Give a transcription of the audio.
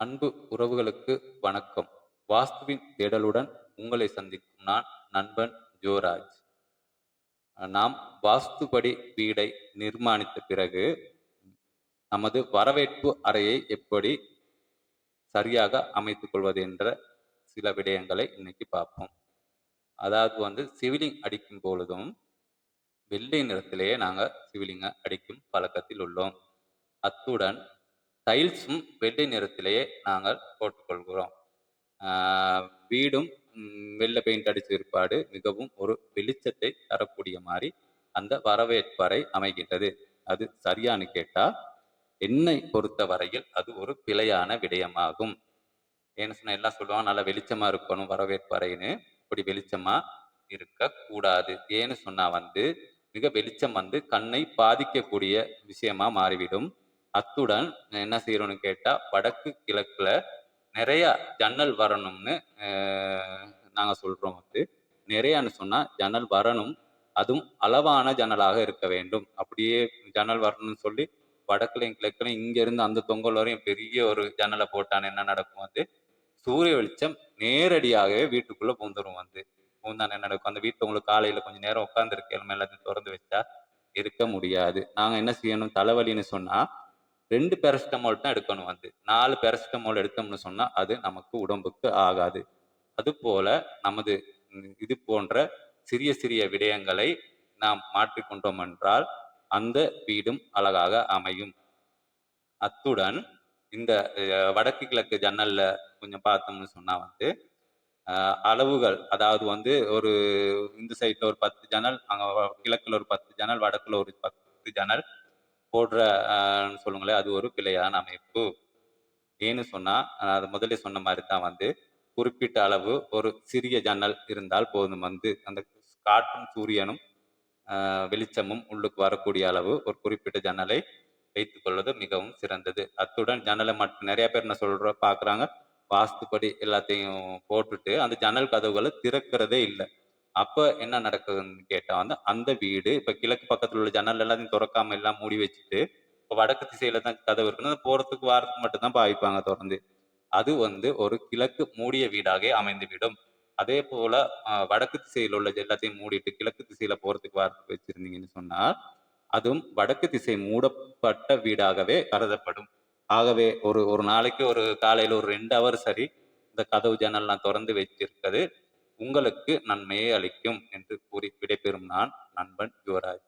அன்பு உறவுகளுக்கு வணக்கம். வாஸ்துவின் தேடலுடன் உங்களை சந்திக்கும் நான் நண்பன் ஜோராஜ். நாம் வாஸ்துபடி வீடை நிர்மாணித்த பிறகு நமது வரவேற்பு அறையை எப்படி சரியாக அமைத்துக் கொள்வது என்ற சில விடயங்களை இன்னைக்கு பார்ப்போம். அதாவது சிவிலிங் அடிக்கும் பொழுதும் வெள்ளை நிறத்திலேயே நாங்க சிவிலிங்க அடிக்கும் பழக்கத்தில் உள்ளோம். அத்துடன் டைல்ஸும் வெள்ளை நிறத்திலேயே நாங்கள் போட்டுக்கொள்கிறோம். ஆ, வீடும் வெள்ளை பெயிண்ட் அடிச்ச பிற்பாடு மிகவும் ஒரு வெளிச்சத்தை தரக்கூடிய மாதிரி அந்த வரவேற்பறை அமைகின்றது. அது சரியான்னு கேட்டா, என்னை பொறுத்த வரையில் அது ஒரு பிழையான விடயமாகும். ஏன்னு சொன்னா எல்லாம் சொல்லுவாங்க நல்லா வெளிச்சமா இருக்கணும் வரவேற்பறைன்னு. அப்படி வெளிச்சமா இருக்கக்கூடாது. ஏன்னு சொன்னா மிக வெளிச்சம் கண்ணை பாதிக்கக்கூடிய விஷயமா மாறிவிடும். அத்துடன் என்ன செய்யறோம்னு கேட்டா, வடக்கு கிழக்குல நிறைய ஜன்னல் வரணும்னு நாங்க சொல்றோம். நிறையான்னு சொன்னா ஜன்னல் வரணும். அதுவும் அளவான ஜன்னலாக இருக்க வேண்டும். அப்படியே ஜன்னல் வரணும்னு சொல்லி வடக்குலையும் கிழக்குலையும் இங்க இருந்து அந்த தொங்கல் வரையும் பெரிய ஒரு ஜன்னலை போட்டான் என்ன நடக்கும் சூரிய வெளிச்சம் நேரடியாகவே வீட்டுக்குள்ள பூந்துரும் பூந்தான் என்ன நடக்கும் அந்த வீட்டுல உங்களுக்கு காலையில கொஞ்சம் நேரம் உட்கார்ந்து இருக்க எல்லாத்தையும் திறந்து வச்சா இருக்க முடியாது. நாங்க என்ன செய்யணும் தலைவலின்னு சொன்னா 2 பேராசிட்டமால் தான் எடுக்கணும் 4 பேராசிட்டமால் எடுத்தோம்னு சொன்னா அது நமக்கு உடம்புக்கு ஆகாது. அதுபோல நமது இது போன்ற சிறிய சிறிய விடயங்களை நாம் மாற்றிக்கொண்டோம் என்றால் அந்த வீடும் அழகாக அமையும். அத்துடன் இந்த வடக்கு கிழக்கு ஜன்னல்ல கொஞ்சம் பார்த்தோம்னு சொன்னா அளவுகள் அதாவது ஒரு இந்த சைட்ல ஒரு 10 ஜன்னல், அங்க கிழக்குல ஒரு 10 ஜன்னல், வடக்குல ஒரு 10 ஜன்னல் போடுற சொல்லுங்களேன், அது ஒரு பிழையான அமைப்பு. ஏன்னு சொன்னா அது முதல்ல சொன்ன மாதிரி தான் குறிப்பிட்ட அளவு ஒரு சிறிய ஜன்னல் இருந்தால் போதும். அந்த காற்றும் சூரியனும் வெளிச்சமும் உள்ளுக்கு வரக்கூடிய அளவு ஒரு குறிப்பிட்ட ஜன்னலை வைத்துக் கொள்வது மிகவும் சிறந்தது. அத்துடன் ஜன்னலை மட்டும் நிறைய பேர் என்ன பார்க்குறாங்க, வாஸ்துப்படி எல்லாத்தையும் போட்டுட்டு அந்த ஜன்னல் கதவுகளை திறக்கிறதே இல்லை. அப்ப என்ன நடக்குதுன்னு கேட்டா அந்த வீடு இப்ப கிழக்கு பக்கத்துல உள்ள ஜன்னல் எல்லாத்தையும் திறக்காம எல்லாம் மூடி வச்சுட்டு இப்ப வடக்கு திசையில தான் கதவு இருக்குன்னு போறதுக்கு வாரத்துக்கு மட்டும்தான் பாவிப்பாங்க திறந்து. அது ஒரு கிழக்கு மூடிய வீடாக அமைந்துவிடும். அதே போல வடக்கு திசையில் உள்ள எல்லாத்தையும் மூடிட்டு கிழக்கு திசையில போறதுக்கு வாரத்துக்கு வச்சிருந்தீங்கன்னு சொன்னா அதுவும் வடக்கு திசை மூடப்பட்ட வீடாகவே கருதப்படும். ஆகவே ஒரு ஒரு நாளைக்கு ஒரு காலையில ஒரு 2 ஹவர் சரி இந்த கதவு ஜன்னல்லாம் திறந்து வைத்திருப்பது உங்களுக்கு நன்மையை அளிக்கும் என்று கூறி விடைபெறும் நான் நண்பன் யுவராஜ்.